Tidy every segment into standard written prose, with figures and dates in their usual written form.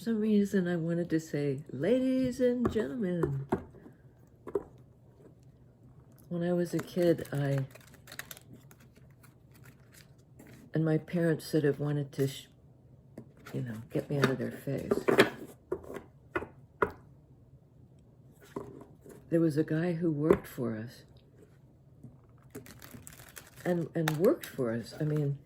some reason I wanted to say, ladies and gentlemen. When I was a kid, and my parents sort of wanted to, get me out of their face. There was a guy who worked for us. And worked for us. I mean,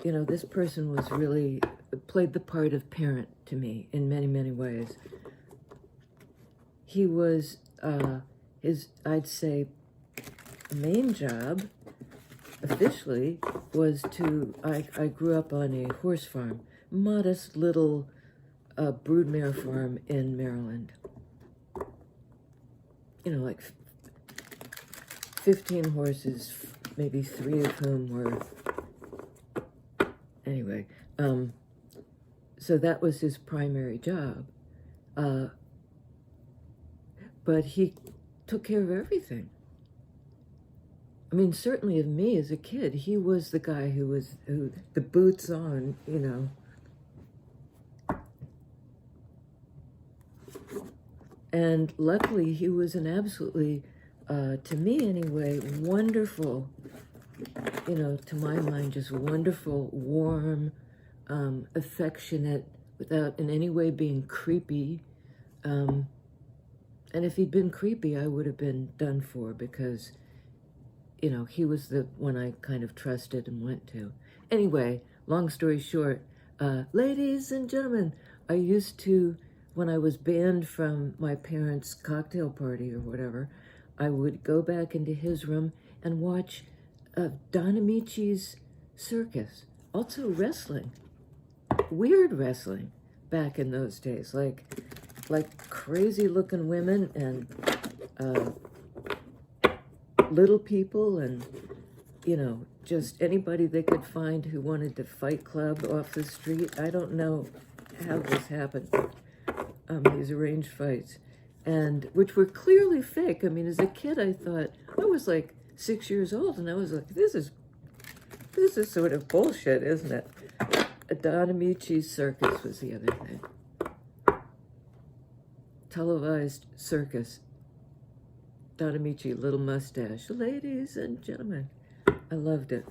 this person was really, played the part of parent to me in many, many ways. He was, I'd say, main job, officially, was I grew up on a horse farm, modest little broodmare farm in Maryland. Like 15 horses, maybe 3 of whom were, anyway, so that was his primary job. But he took care of everything. I mean, certainly of me as a kid, he was the guy who the boots on, And luckily, he was an absolutely, to me anyway, wonderful, to my mind, just wonderful, warm, affectionate, without in any way being creepy. And if he'd been creepy, I would have been done for, because, he was the one I kind of trusted and went to. Anyway, long story short, ladies and gentlemen, I used to, when I was banned from my parents' cocktail party or whatever, I would go back into his room and watch Don Amici's circus. Also wrestling. Weird wrestling back in those days. Like crazy looking women and little people and, just anybody they could find who wanted to fight club off the street. I don't know how this happened. These arranged fights, and which were clearly fake. I mean, as a kid, I thought, I was like 6 years old, and I was like, this is sort of bullshit, isn't it? Don Amici's circus was the other thing. Televised circus. Don Amici, little mustache. Ladies and gentlemen, I loved it.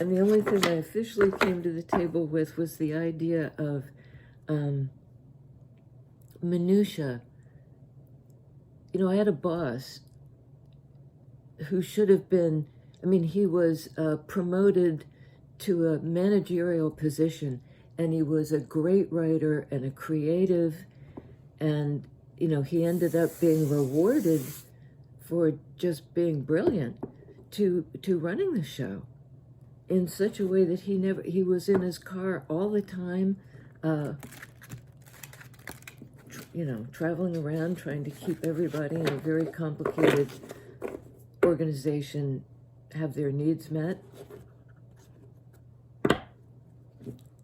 And the only thing I officially came to the table with was the idea of minutia. I had a boss who should have been, he was promoted to a managerial position, and he was a great writer and a creative, and, he ended up being rewarded for just being brilliant to running the show. In such a way that he was in his car all the time, traveling around trying to keep everybody in a very complicated organization have their needs met.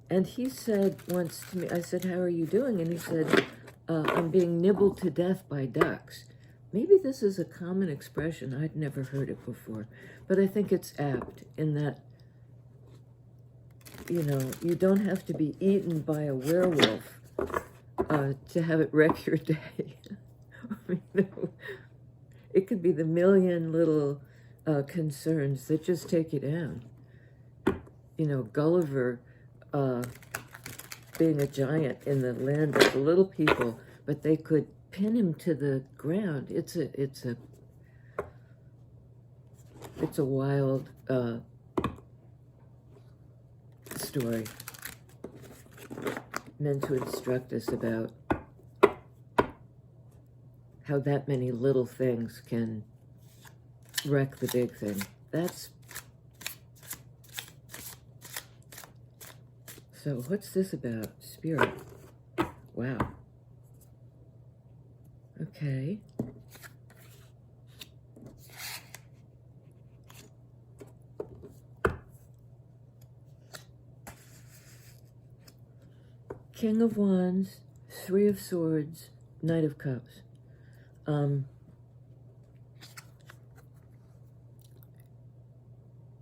And he said once to me, I said, how are you doing? And he said, I'm being nibbled to death by ducks. Maybe this is a common expression. I'd never heard it before, but I think it's apt in that, you don't have to be eaten by a werewolf to have it wreck your day. It could be the million little concerns that just take you down. Gulliver being a giant in the land of the little people, but they could pin him to the ground. It's a wild story meant to instruct us about how that many little things can wreck the big thing. So what's this about? Spirit. Wow. Okay. King of Wands, 3 of Swords, Knight of Cups.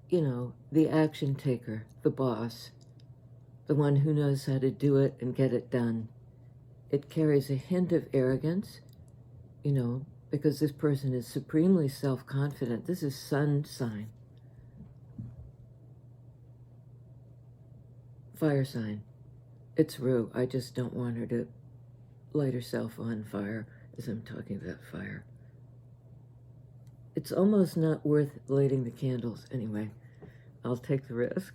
you know, the action taker, the boss, the one who knows how to do it and get it done. It carries a hint of arrogance, you know, because this person is supremely self-confident. This is sun sign. Fire sign. It's Rue. I just don't want her to light herself on fire as I'm talking about fire. It's almost not worth lighting the candles anyway. I'll take the risk.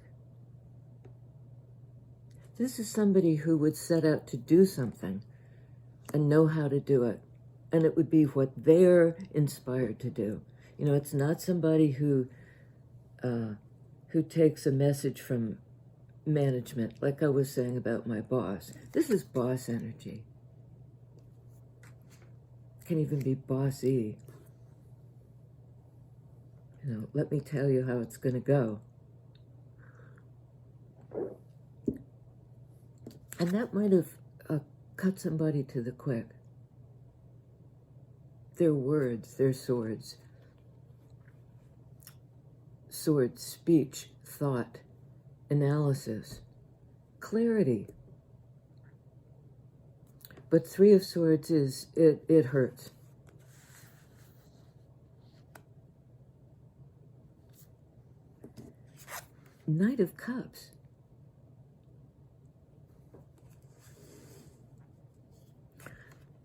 This is somebody who would set out to do something and know how to do it. And it would be what they're inspired to do. You know, it's not somebody who takes a message from management, like I was saying about my boss. This is boss energy. Can even be bossy. You know, let me tell you how it's going to go. And that might have cut somebody to the quick. Their words, their swords. Swords, speech, thought, analysis, clarity. But Three of Swords is, it hurts. Knight of Cups.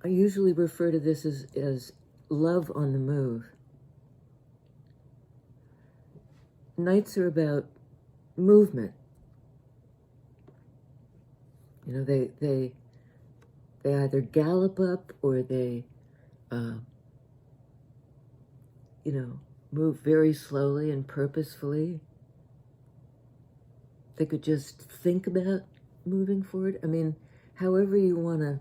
I usually refer to this as love on the move. Knights are about movement. You know, they either gallop up or they, you know, move very slowly and purposefully. They could just think about moving forward. I mean, however you want to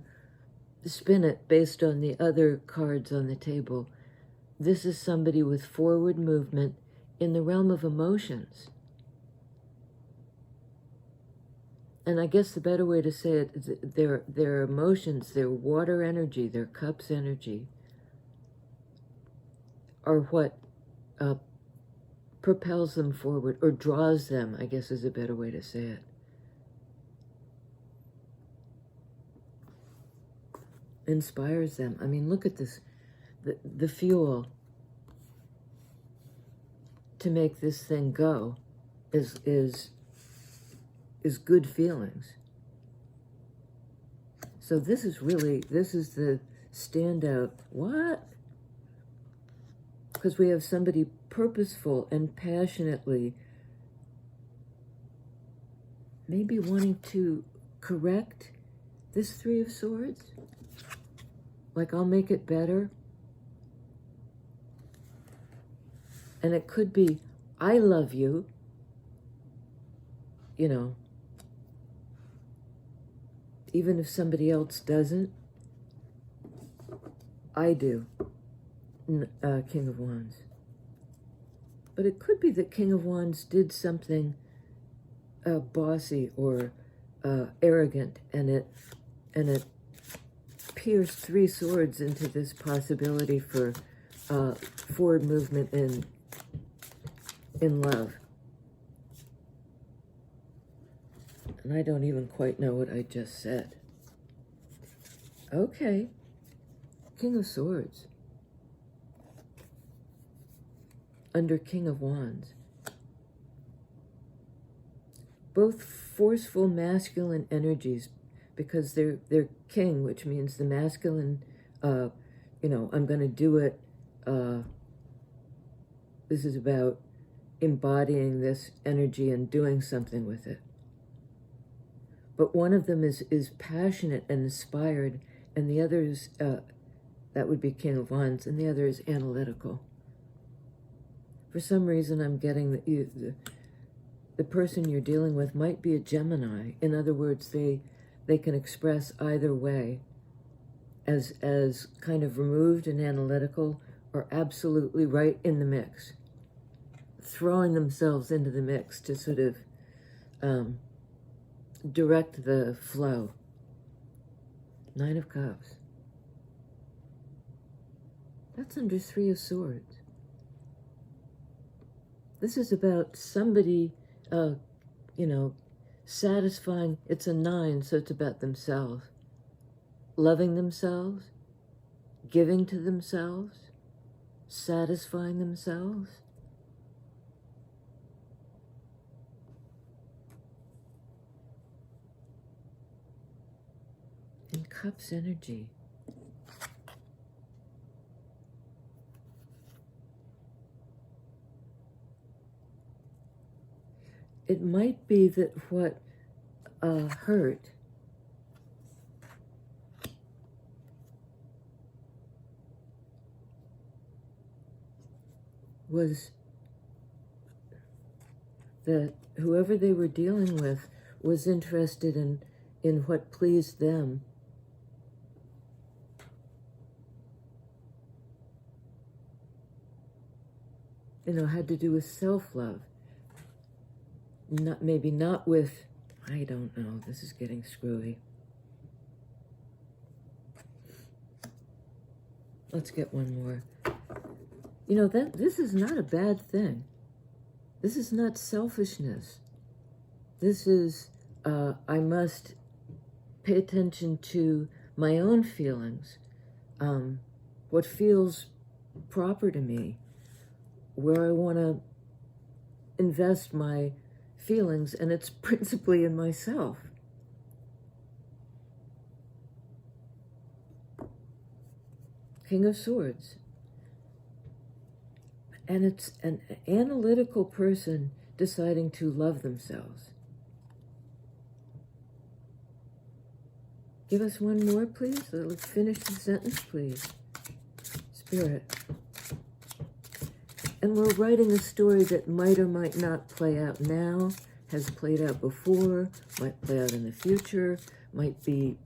spin it based on the other cards on the table. This is somebody with forward movement in the realm of emotions. And I guess the better way to say it is their emotions, their water energy, their cups energy, are what propels them forward, or draws them, I guess is a better way to say it. Inspires them. I mean, look at this. The fuel to make this thing go is good feelings. So this is the standout. What? Because we have somebody purposeful and passionately maybe wanting to correct this Three of Swords. Like, I'll make it better. And it could be, I love you. You know, even if somebody else doesn't, I do. King of Wands. But it could be that King of Wands did something bossy or arrogant, and it pierced Three Swords into this possibility for forward movement in love. And I don't even quite know what I just said. Okay. King of Swords. Under King of Wands. Both forceful masculine energies, because they're king, which means the masculine, you know, I'm going to do it. This is about embodying this energy and doing something with it. But one of them is passionate and inspired, and the other is, that would be King of Wands, and the other is analytical. For some reason, I'm getting that the person you're dealing with might be a Gemini. In other words, they can express either way, as kind of removed and analytical, or absolutely right in the mix, throwing themselves into the mix to sort of direct the flow. Nine of Cups. That's under Three of Swords. This is about somebody, you know, satisfying. It's a 9, so it's about themselves. Loving themselves, giving to themselves, satisfying themselves. And Cups energy. It might be that what hurt was that whoever they were dealing with was interested in what pleased them. You know, had to do with self-love. Maybe not with, I don't know, this is getting screwy. Let's get one more. You know, this is not a bad thing. This is not selfishness. This is, I must pay attention to my own feelings, what feels proper to me, where I want to invest my feelings, and it's principally in myself. King of Swords. And it's an analytical person deciding to love themselves. Give us one more, please. Let's finish the sentence, please. Spirit. And we're writing a story that might or might not play out now, has played out before, might play out in the future, might be,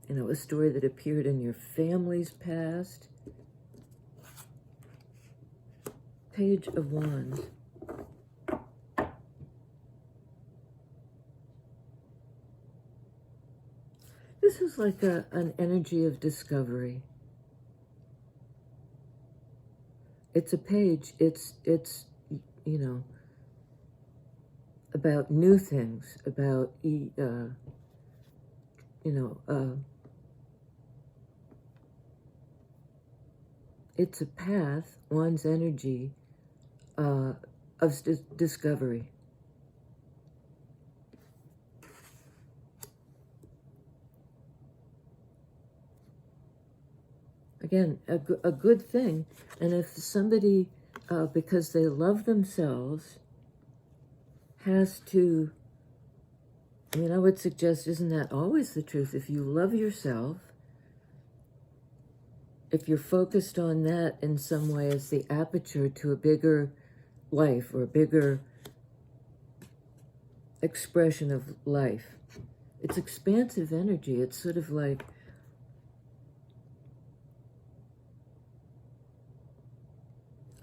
you know, a story that appeared in your family's past. Page of Wands. This is like an energy of discovery. It's a page, it's you know, about new things, about, you know, it's a path, one's energy, of discovery. Again, a good thing. And if somebody, because they love themselves, has to, I mean, I would suggest, isn't that always the truth? If you love yourself, if you're focused on that in some way as the aperture to a bigger life or a bigger expression of life, it's expansive energy. It's sort of like,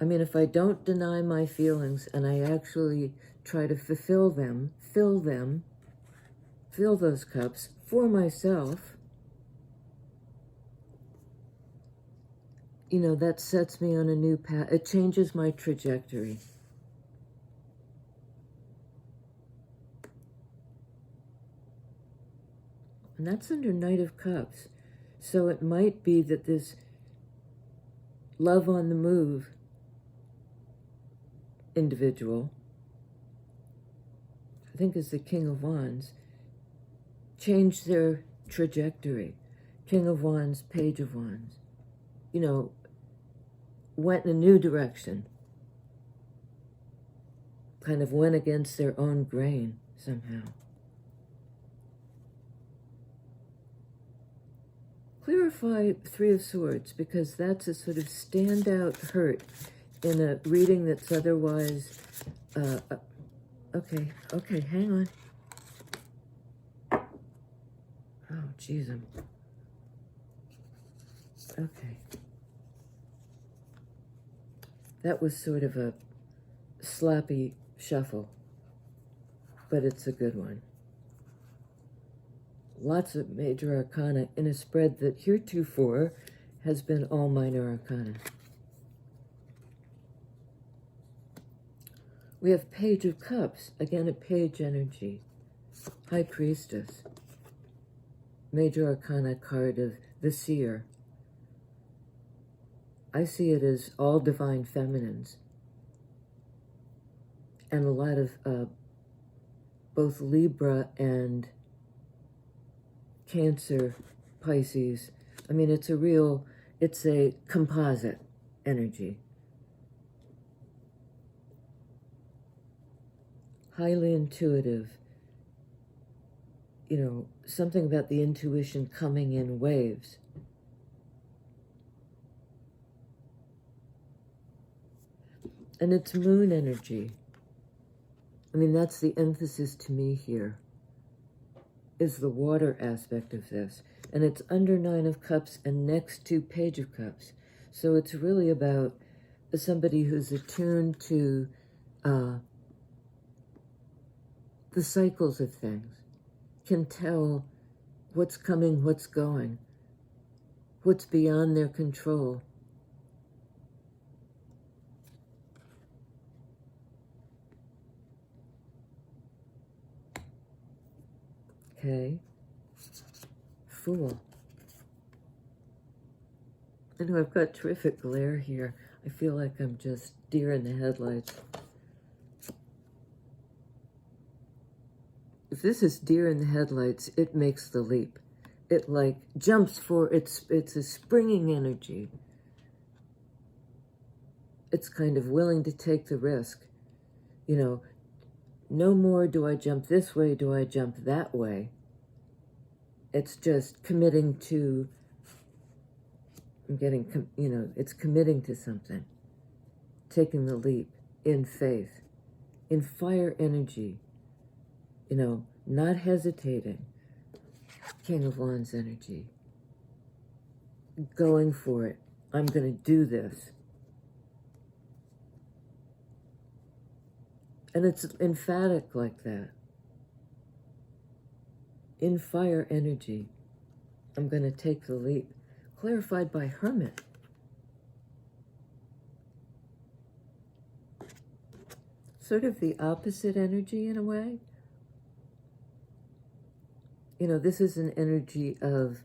I mean, if I don't deny my feelings and I actually try to fulfill them, fill those cups for myself, you know, that sets me on a new path. It changes my trajectory. And that's under Knight of Cups. So it might be that this love on the move individual, I think is the King of Wands, changed their trajectory. King of Wands, Page of Wands. You know, went in a new direction. Kind of went against their own grain somehow. Clarify Three of Swords, because that's a sort of standout hurt in a reading that's otherwise, okay, hang on. Oh, geez, okay. That was sort of a sloppy shuffle, but it's a good one. Lots of major arcana in a spread that heretofore has been all minor arcana. We have Page of Cups, again a page energy. High Priestess. Major Arcana card of the Seer. I see it as all divine feminines. And a lot of both Libra and Cancer, Pisces. I mean, it's a composite energy. Highly intuitive. You know, something about the intuition coming in waves. And it's moon energy. I mean, that's the emphasis to me here, is the water aspect of this. And it's under Nine of Cups and next to Page of Cups. So it's really about somebody who's attuned to the cycles of things, can tell what's coming, what's going, what's beyond their control. Okay. Fool. I know I've got terrific glare here. I feel like I'm just deer in the headlights. If this is deer in the headlights, it makes the leap. It like jumps for, it's a springing energy. It's kind of willing to take the risk. You know, no more do I jump this way, do I jump that way. It's just committing to, it's committing to something. Taking the leap in faith, in fire energy, not hesitating. King of Wands energy. Going for it. I'm going to do this. And it's emphatic like that. In fire energy, I'm going to take the leap. Clarified by Hermit. Sort of the opposite energy in a way. This is an energy of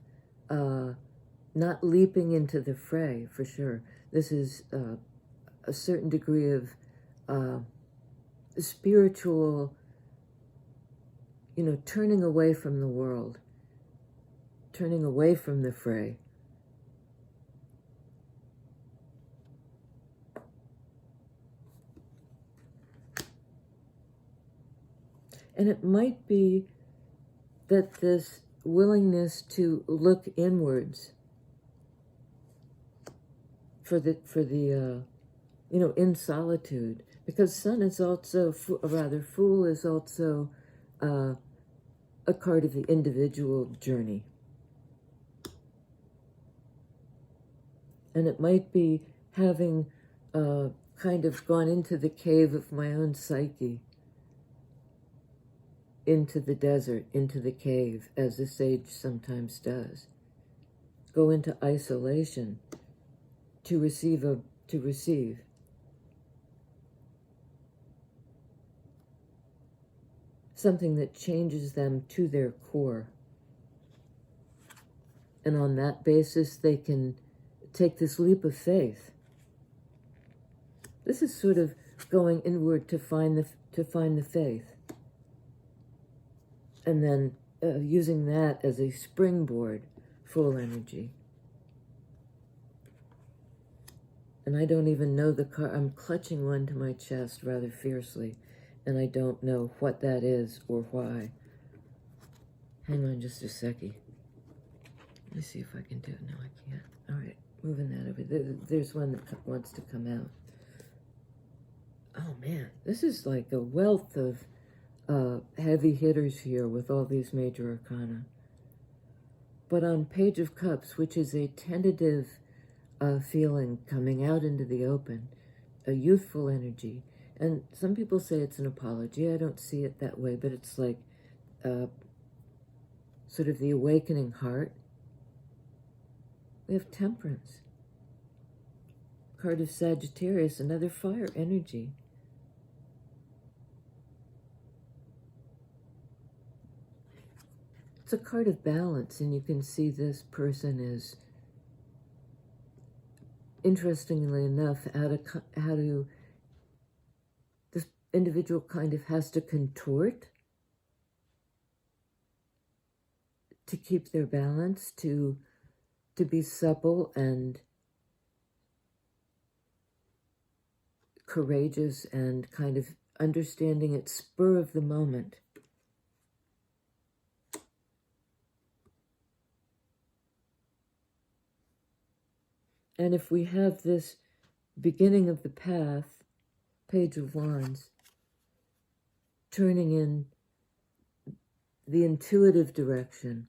not leaping into the fray, for sure. This is a certain degree of spiritual, turning away from the world, turning away from the fray. And it might be that this willingness to look inwards for the in solitude, because Sun is also, Fool is also a card of the individual journey. And it might be having kind of gone into the cave of my own psyche, into the desert, into the cave, as the sage sometimes does. Go into isolation to receive. Something that changes them to their core. And on that basis, they can take this leap of faith. This is sort of going inward to find the faith. And then using that as a springboard, Full energy. And I don't even know the card. I'm clutching one to my chest rather fiercely, and I don't know what that is or why. Hang on just a seckie. Let me see if I can do it. No, I can't. All right, moving that over. There's one that wants to come out. Oh, man, this is like a wealth of heavy hitters here with all these major arcana. But on Page of Cups, which is a tentative feeling coming out into the open, a youthful energy. And some people say it's an apology. I don't see it that way, but it's like sort of the awakening heart. We have Temperance. Card of Sagittarius, another fire energy. It's a card of balance, and you can see this person is, interestingly enough, this individual kind of has to contort to keep their balance, to be supple and courageous and kind of understanding its spur of the moment. And if we have this beginning of the path, Page of Wands, turning in the intuitive direction,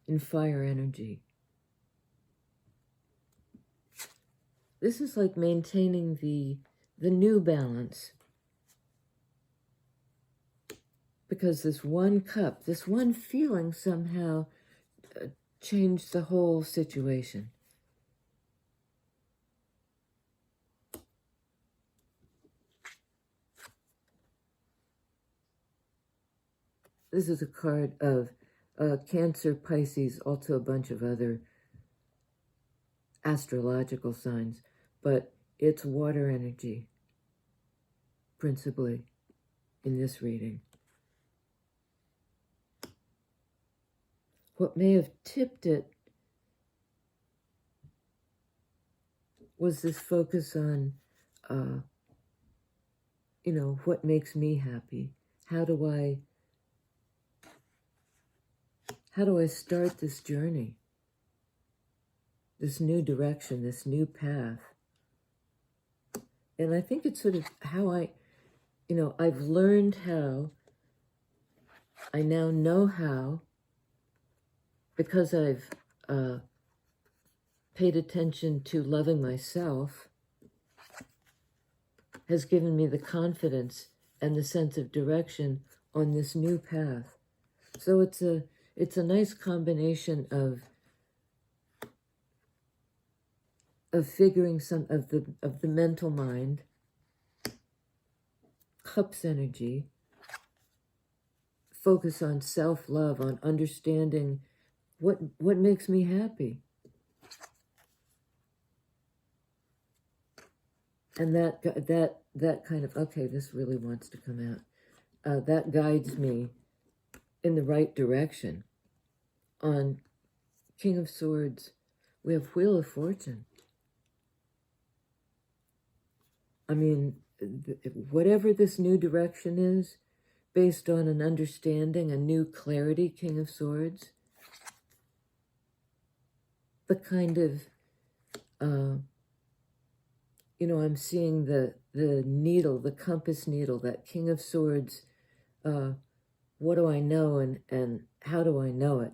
in fire energy. This is like maintaining the new balance. Because this one cup, this one feeling somehow changed the whole situation. This is a card of Cancer, Pisces, also a bunch of other astrological signs, but it's water energy, principally, in this reading. What may have tipped it was this focus on, what makes me happy? How do I start this journey? This new direction, this new path. And I think it's sort of how I've learned how, I now know how, because I've paid attention to loving myself, has given me the confidence and the sense of direction on this new path. So it's a nice combination of figuring some of the mental mind, cups energy, focus on self-love, on understanding what makes me happy. And that kind of, okay, this really wants to come out. That guides me in the right direction. On King of Swords, we have Wheel of Fortune. I mean, whatever this new direction is, based on an understanding, a new clarity, King of Swords, the kind of, I'm seeing the needle, the compass needle, that King of Swords, what do I know and how do I know it?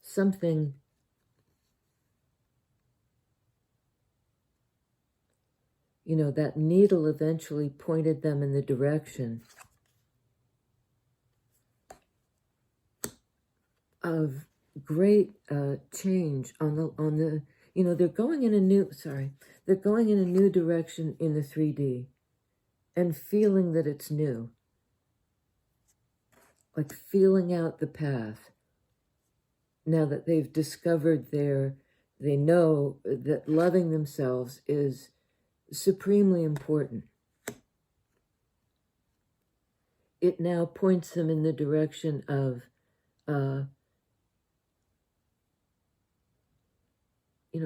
Something that needle eventually pointed them in the direction of great change on the they're going in a new direction in the 3D and feeling that it's new, like feeling out the path. Now that they've discovered they know that loving themselves is supremely important. It now points them in the direction of,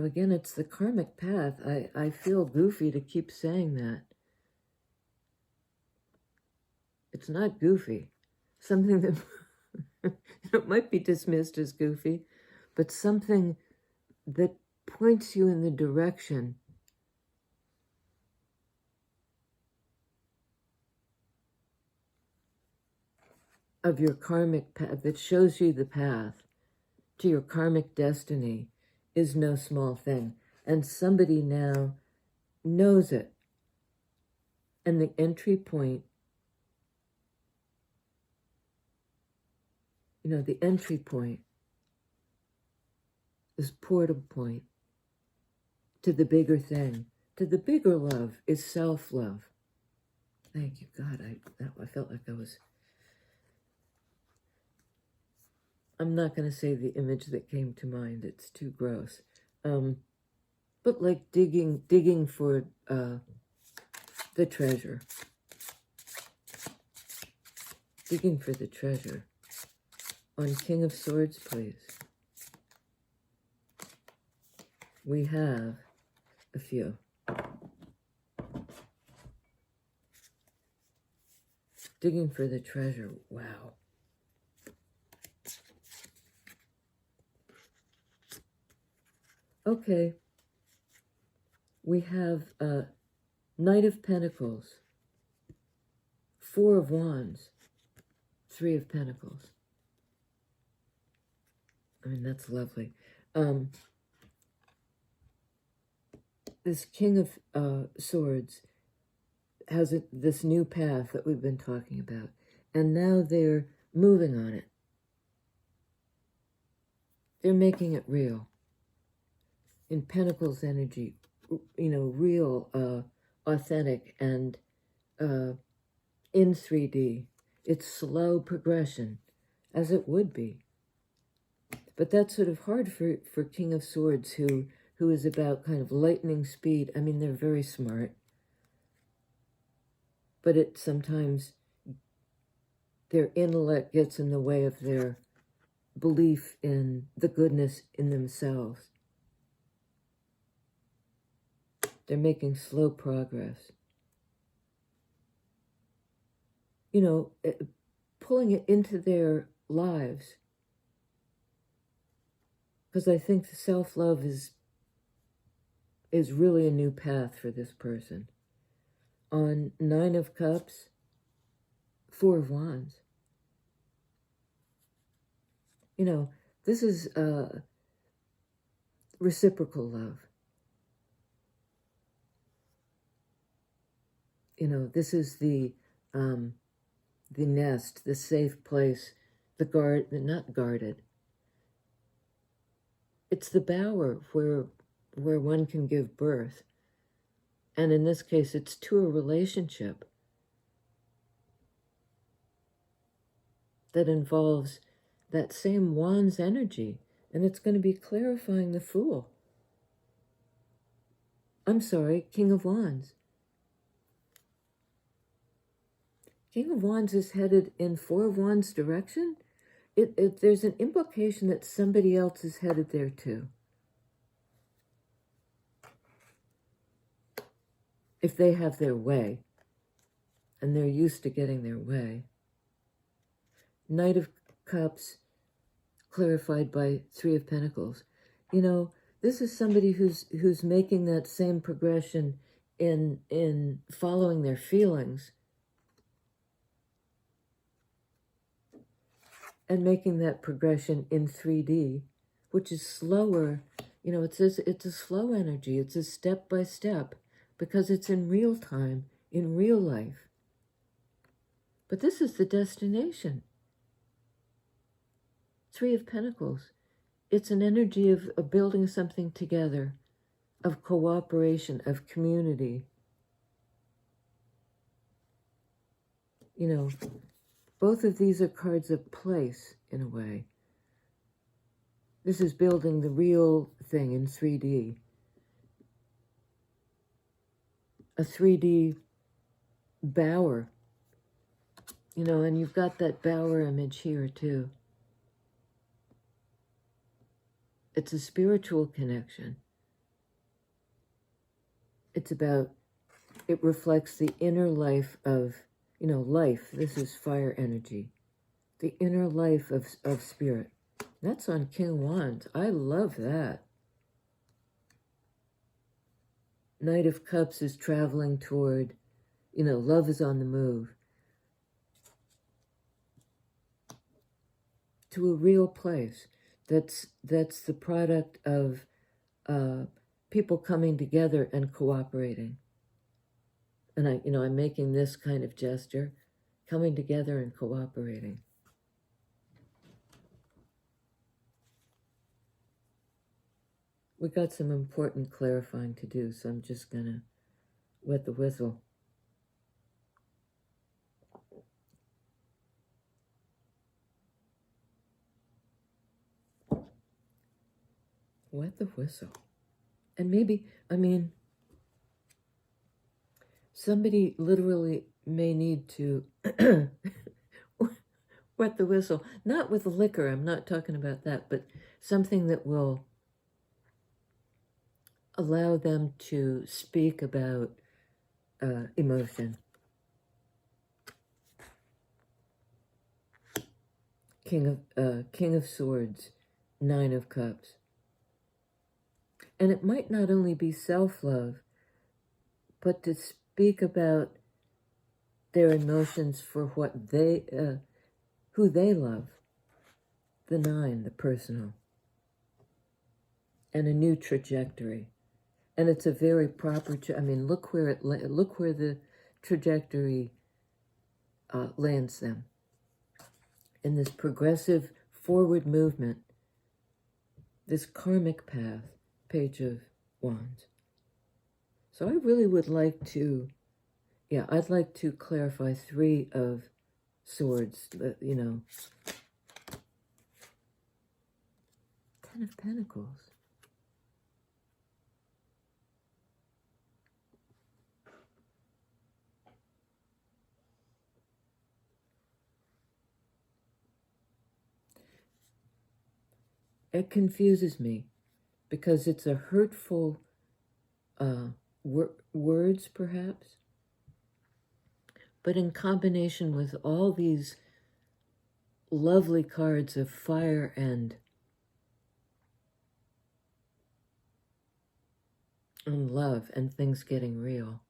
again, it's the karmic path. I feel goofy to keep saying that. It's not goofy. Something that might be dismissed as goofy, but something that points you in the direction of your karmic path, that shows you the path to your karmic destiny, is no small thing. And somebody now knows it. And the entry point, the entry point, this portal point to the bigger thing, to the bigger love is self-love. Thank you, God. I felt like I'm not going to say the image that came to mind. It's too gross. But like digging for the treasure. Digging for the treasure. On King of Swords, please. We have a few. Digging for the treasure. Wow. Okay. We have Knight of Pentacles. Four of Wands. Three of Pentacles. I mean, that's lovely. This King of Swords has this new path that we've been talking about. And now they're moving on it. They're making it real. In Pentacles energy, you know, real, authentic, and in 3D. It's slow progression, as it would be. But that's sort of hard for King of Swords, who is about kind of lightning speed. I mean, they're very smart. But it sometimes, their intellect gets in the way of their belief in the goodness in themselves. They're making slow progress. You know, pulling it into their lives. Because I think the self-love is really a new path for this person. On Nine of Cups, Four of Wands. You know, this is reciprocal love. You know, this is the nest, the safe place, not guarded. It's the bower where one can give birth. And in this case, it's to a relationship that involves that same Wands energy. And it's going to be clarifying the Fool. I'm sorry, King of Wands. King of Wands is headed in Four of Wands direction. There's an implication that somebody else is headed there too. If they have their way, and they're used to getting their way. Knight of Cups, clarified by Three of Pentacles. You know, this is somebody who's making that same progression in following their feelings. And making that progression in 3D, which is slower. You know, it's a slow energy. It's a step by step, because it's in real time, in real life. But this is the destination. Three of Pentacles. It's an energy of building something together, of cooperation, of community. You know, both of these are cards of place, in a way. This is building the real thing in 3D. A 3D bower. You know, and you've got that bower image here, too. It's a spiritual connection. It's about, it reflects the inner life of, you know, life. This is fire energy. The inner life of spirit. That's on King Wands. I love that. Knight of Cups is traveling toward, you know, love is on the move. To a real place. That's the product of people coming together and cooperating. And I'm making this kind of gesture, coming together and cooperating. We got some important clarifying to do, so I'm just gonna wet the whistle. Wet the whistle. And maybe, I mean, somebody literally may need to wet the whistle. Not with liquor, I'm not talking about that, but something that will allow them to speak about emotion. King of Swords, Nine of Cups. And it might not only be self-love, but to speak about their emotions for what they, who they love. The Nine, the personal. And a new trajectory. And it's a very proper, I mean, look where the trajectory lands them. In this progressive forward movement, this karmic path, Page of Wands. So I really would like to, I'd like to clarify Three of Swords, you know. Ten of Pentacles. It confuses me because it's a hurtful words, perhaps, but in combination with all these lovely cards of fire and love and things getting real.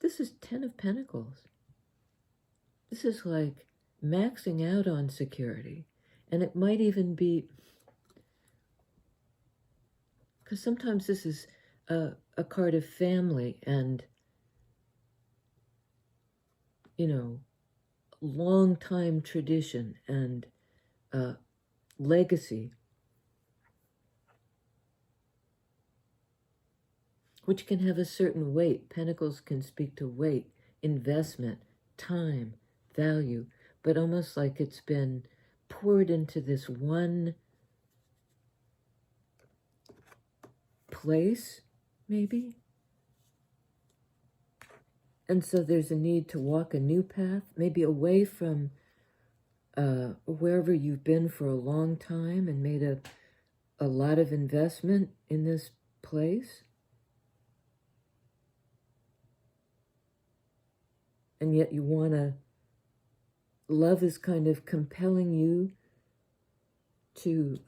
This is Ten of Pentacles. This is like maxing out on security. And it might even be, because sometimes this is a card of family and, you know, long time tradition and legacy, which can have a certain weight. Pentacles can speak to weight, investment, time, value, but almost like it's been poured into this one place, maybe. And so there's a need to walk a new path, maybe away from wherever you've been for a long time and made a lot of investment in this place. And yet you want to, love is kind of compelling you to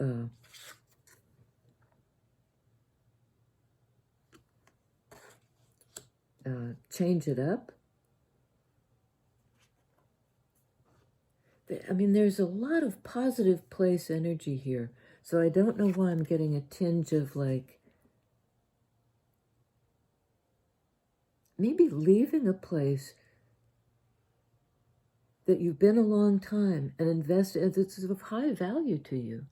change it up. I mean, there's a lot of positive place energy here. So I don't know why I'm getting a tinge of like, maybe leaving a place that you've been a long time and invested, it's of high value to you.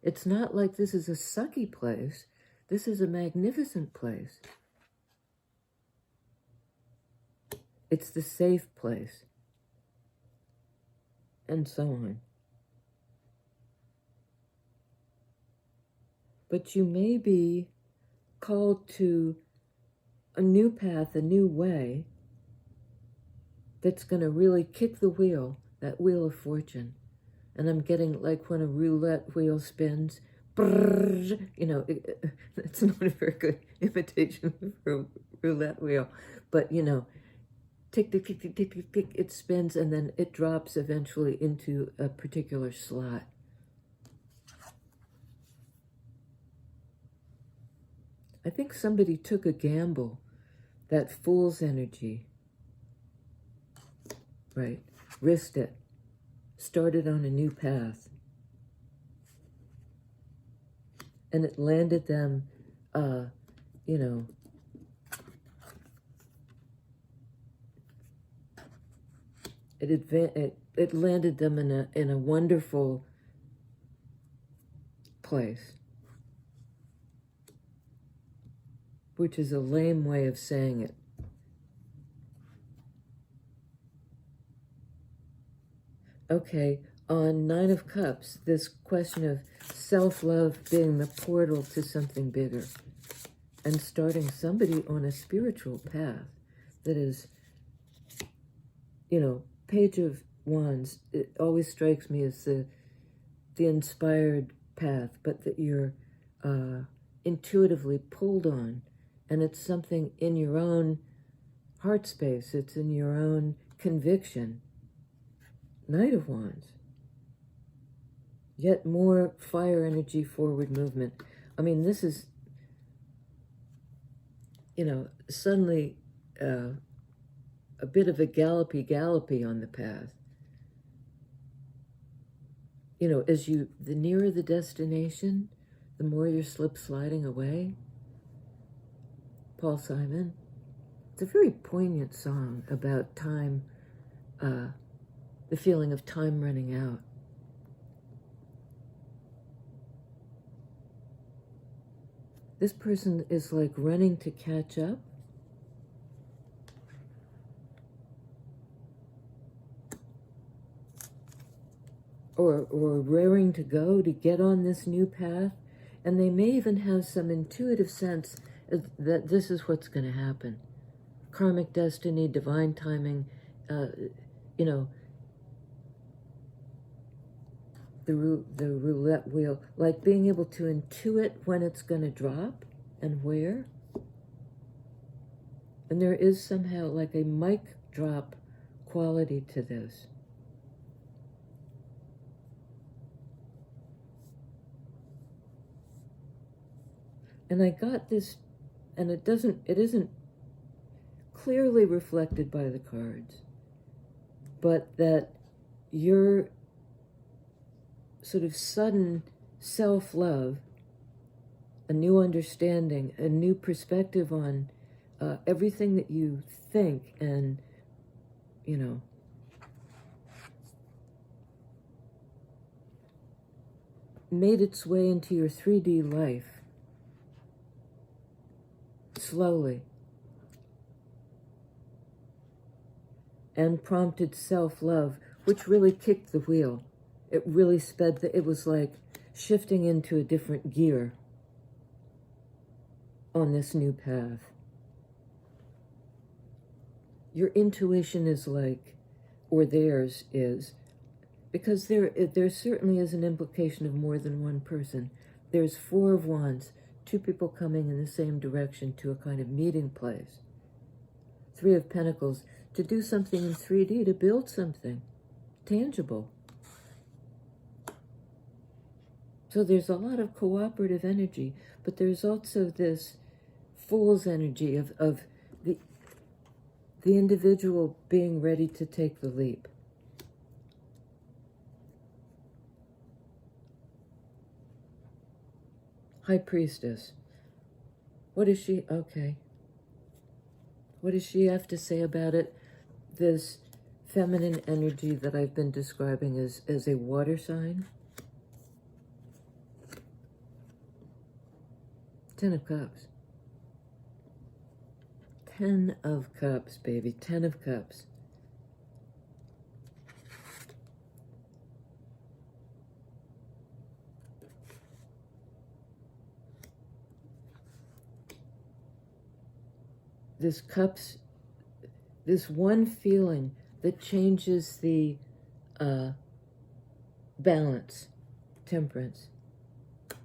It's not like this is a sucky place. This is a magnificent place. It's the safe place. And so on. But you may be called to a new path, a new way, that's going to really kick the wheel, that wheel of fortune. And I'm getting like when a roulette wheel spins, brrr, you know, it's not a very good imitation of a roulette wheel, but you know, tick, tick, tick, tick, tick, tick, tick, it spins and then it drops eventually into a particular slot. I think somebody took a gamble, that fool's energy. Right, risked it, started on a new path. And it landed them, you know, it landed them in a wonderful place. which is a lame way of saying it. Okay, on Nine of Cups, this question of self-love being the portal to something bigger and starting somebody on a spiritual path that is, you know, Page of Wands, it always strikes me as the inspired path, but that you're intuitively pulled on, and it's something in your own heart space, it's in your own conviction. Knight of Wands. Yet more fire energy, forward movement. I mean, this is, you know, suddenly a bit of a gallopy on the path. You know, as the nearer the destination, the more you're sliding away. Paul Simon. It's a very poignant song about time, the feeling of time running out. This person is like running to catch up. Or raring to go to get on this new path. And they may even have some intuitive sense that this is what's going to happen. Karmic destiny, divine timing, you know, the roulette wheel, like being able to intuit when it's going to drop and where. And there is somehow like a mic drop quality to this. And I got this, and it isn't clearly reflected by the cards, but that your sort of sudden self-love, a new understanding, a new perspective on everything that you think and, you know, made its way into your 3D life slowly and prompted self-love, which really kicked the wheel. It really sped it was like shifting into a different gear on this new path. Your intuition is like, or theirs is, because there certainly is an implication of more than one person. There's Four of Wands, two people coming in the same direction to a kind of meeting place. Three of Pentacles, to do something in 3D, to build something tangible. So there's a lot of cooperative energy, but there's also this Fool's energy of the individual being ready to take the leap. High Priestess. What is she? Okay. What does she have to say about it? This feminine energy that I've been describing as a water sign. 10 of Cups. 10 of Cups, baby. 10 of Cups. This Cups, this one feeling that changes the balance, Temperance,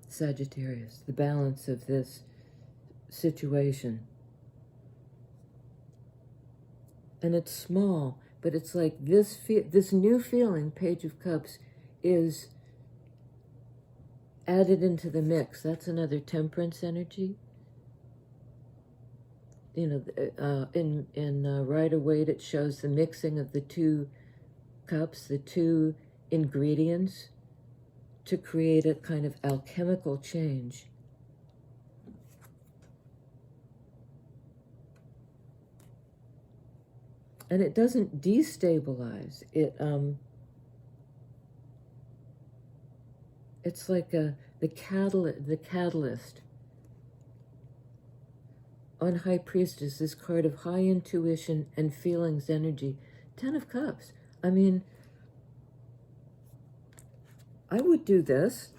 Sagittarius, the balance of this situation. And it's small, but it's like this new feeling, Page of Cups, is added into the mix. That's another Temperance energy. You know, in Rider-Waite, it shows the mixing of the two cups, the two ingredients, to create a kind of alchemical change. And it doesn't destabilize. It's like the catalyst. on High Priestess, this card of high intuition and feelings energy. 10 of Cups. I mean, I would do this.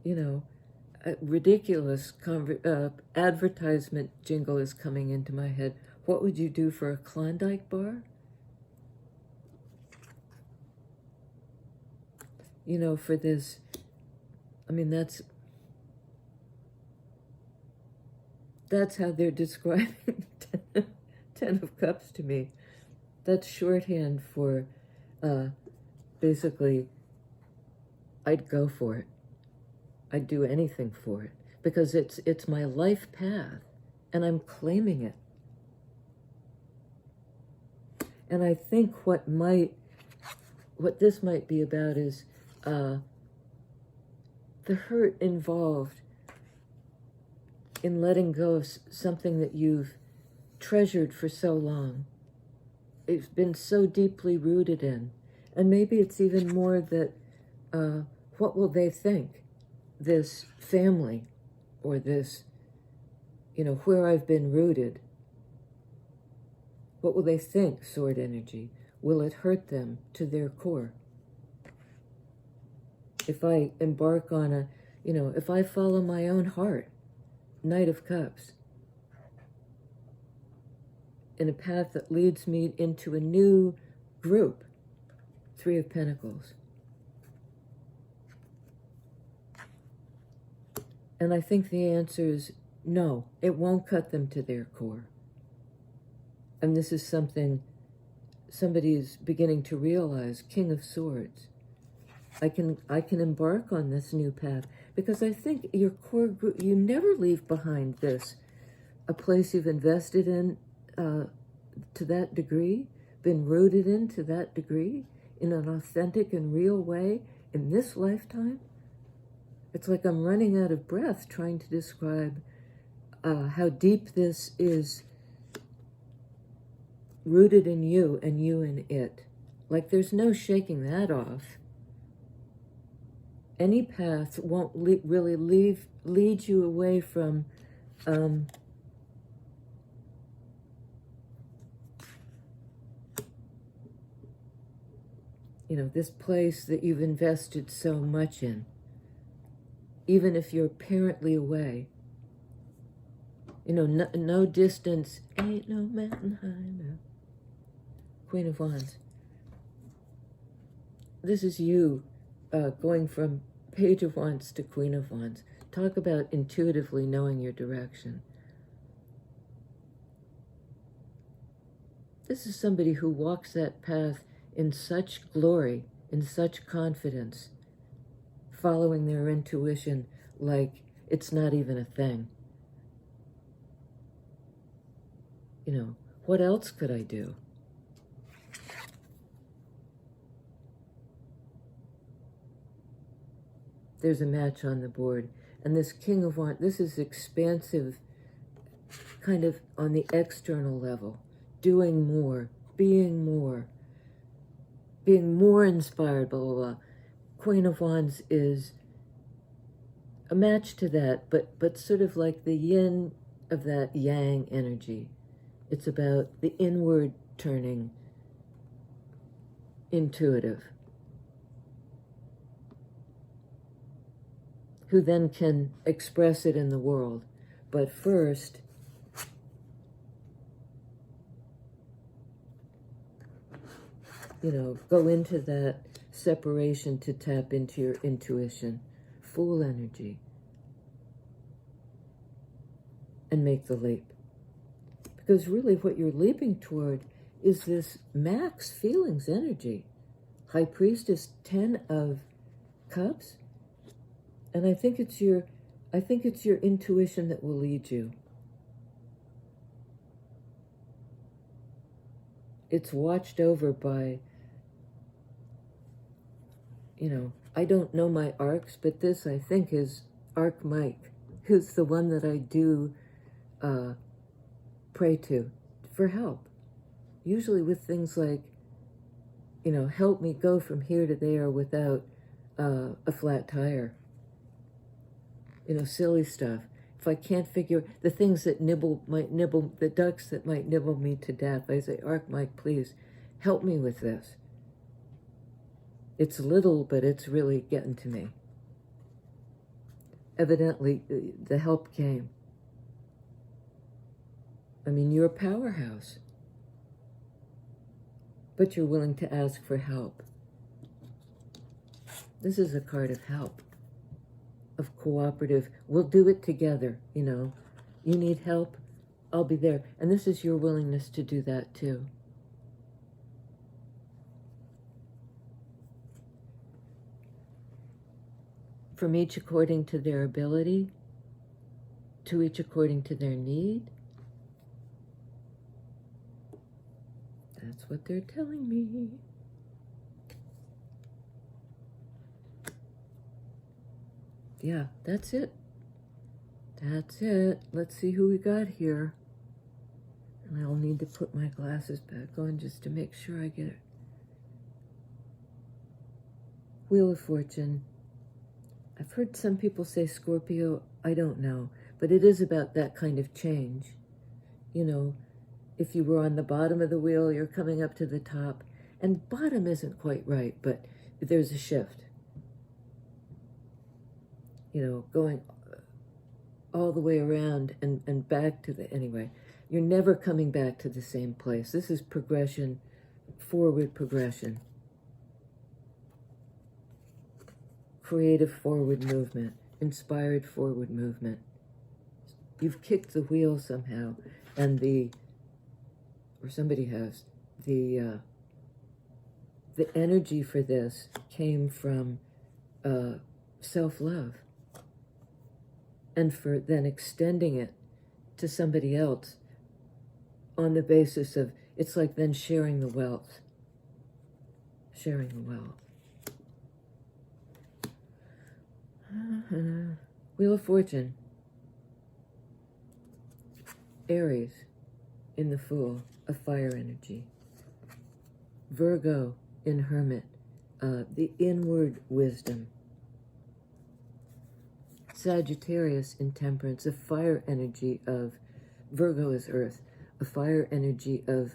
You know, a ridiculous advertisement jingle is coming into my head. What would you do for a Klondike bar? You know, for this, I mean, that's how they're describing 10 of Cups to me. That's shorthand for, basically, I'd go for it. I'd do anything for it because it's my life path and I'm claiming it. And I think what this might be about is the hurt involved in letting go of something that you've treasured for so long. It's been so deeply rooted in. And maybe it's even more that, what will they think? This family, or this, you know, where I've been rooted. What will they think, sword energy? Will it hurt them to their core? If I embark on if I follow my own heart, Knight of Cups, in a path that leads me into a new group, Three of Pentacles. And I think the answer is no, it won't cut them to their core. And this is something somebody is beginning to realize, King of Swords. I can embark on this new path because I think your core group, you never leave behind this, a place you've invested in to that degree, been rooted in to that degree, in an authentic and real way in this lifetime. It's like I'm running out of breath trying to describe how deep this is rooted in you and you in it. Like there's no shaking that off. Any path won't really lead you away from this place that you've invested so much in. Even if you're apparently away. No distance, ain't no mountain high enough. Queen of Wands. This is you going from Page of Wands to Queen of Wands. Talk about intuitively knowing your direction. This is somebody who walks that path in such glory, in such confidence, following their intuition like it's not even a thing. What else could I do? There's a match on the board. And this King of Wands, this is expansive, kind of on the external level. Doing more, being more inspired, blah, blah, blah. Queen of Wands is a match to that, but sort of like the yin of that yang energy. It's about the inward turning, intuitive, who then can express it in the world. But first, go into that separation to tap into your intuition, Fool energy, and make the leap. Because really what you're leaping toward is this max feelings energy. High Priestess, 10 of Cups. And I think it's your intuition that will lead you. It's watched over by, I don't know my arcs, but this I think is Arc Mike, who's the one that I do pray to for help. Usually with things like, help me go from here to there without a flat tire. silly stuff. If I can't figure the things that might nibble, the ducks that might nibble me to death, I say, Mike, please help me with this. It's little, but it's really getting to me. Evidently, the help came. I mean, you're a powerhouse, but you're willing to ask for help. This is a card of help, of cooperative. We'll do it together, You need help, I'll be there. And this is your willingness to do that too. From each according to their ability, to each according to their need. That's what they're telling me. Yeah, that's it. That's it. Let's see who we got here. And I'll need to put my glasses back on just to make sure I get it. Wheel of Fortune. I've heard some people say Scorpio. I don't know. But it is about that kind of change. If you were on the bottom of the wheel, you're coming up to the top. And bottom isn't quite right, but there's a shift. Going all the way around and back to anyway, you're never coming back to the same place. This is progression, forward progression. Creative forward movement, inspired forward movement. You've kicked the wheel somehow, and or somebody has, the energy for this came from self-love. And for then extending it to somebody else on the basis of, it's like then sharing the wealth. Sharing the wealth. Wheel of Fortune. Aries in the Fool, a fire energy. Virgo in Hermit, the inward wisdom. Sagittarius in Temperance, a fire energy of, Virgo is Earth, a fire energy of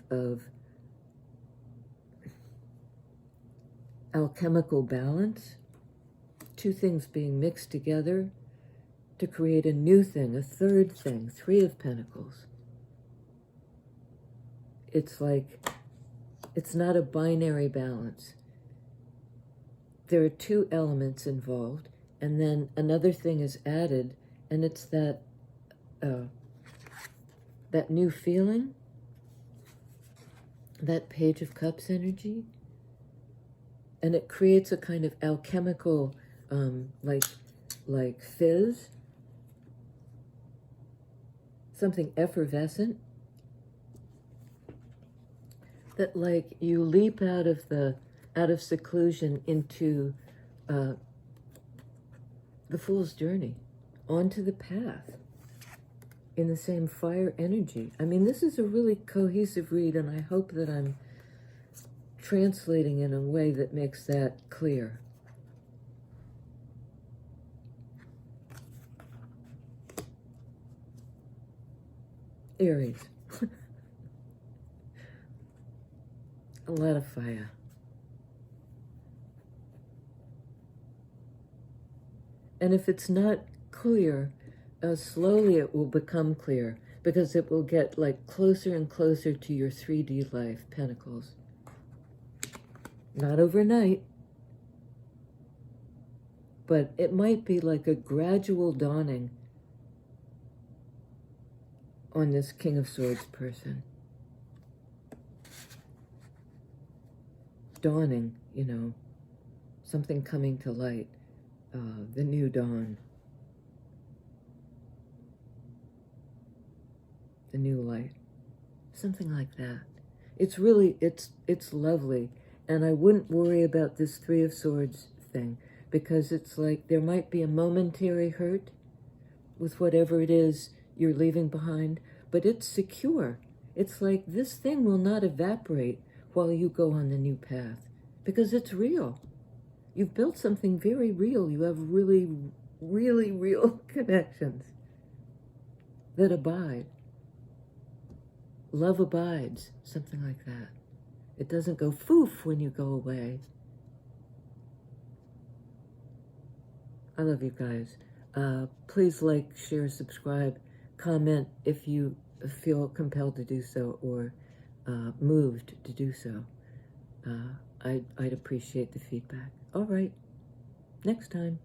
alchemical balance, two things being mixed together to create a new thing, a third thing, Three of Pentacles. It's like, it's not a binary balance. There are two elements involved, and then another thing is added, and it's that that new feeling, that Page of Cups energy, and it creates a kind of alchemical, like fizz, something effervescent, that like you leap out of seclusion into the Fool's journey, onto the path, in the same fire energy. I mean, this is a really cohesive read, and I hope that I'm translating in a way that makes that clear. Aries. A lot of fire. And if it's not clear, slowly it will become clear, because it will get like closer and closer to your 3D life, Pentacles. Not overnight, but it might be like a gradual dawning on this King of Swords person. Dawning, something coming to light. The new dawn, the new light, something like that. It's really, it's lovely, and I wouldn't worry about this Three of Swords thing, because it's like there might be a momentary hurt with whatever it is you're leaving behind, but it's secure. It's like this thing will not evaporate while you go on the new path, because it's real. You've built something very real. You have really really real connections that abide. Love abides, something like that. It doesn't go foof when you go away. I love you guys. Please like, share, subscribe, comment if you feel compelled to do so or moved to do so. I'd appreciate the feedback. All right, next time.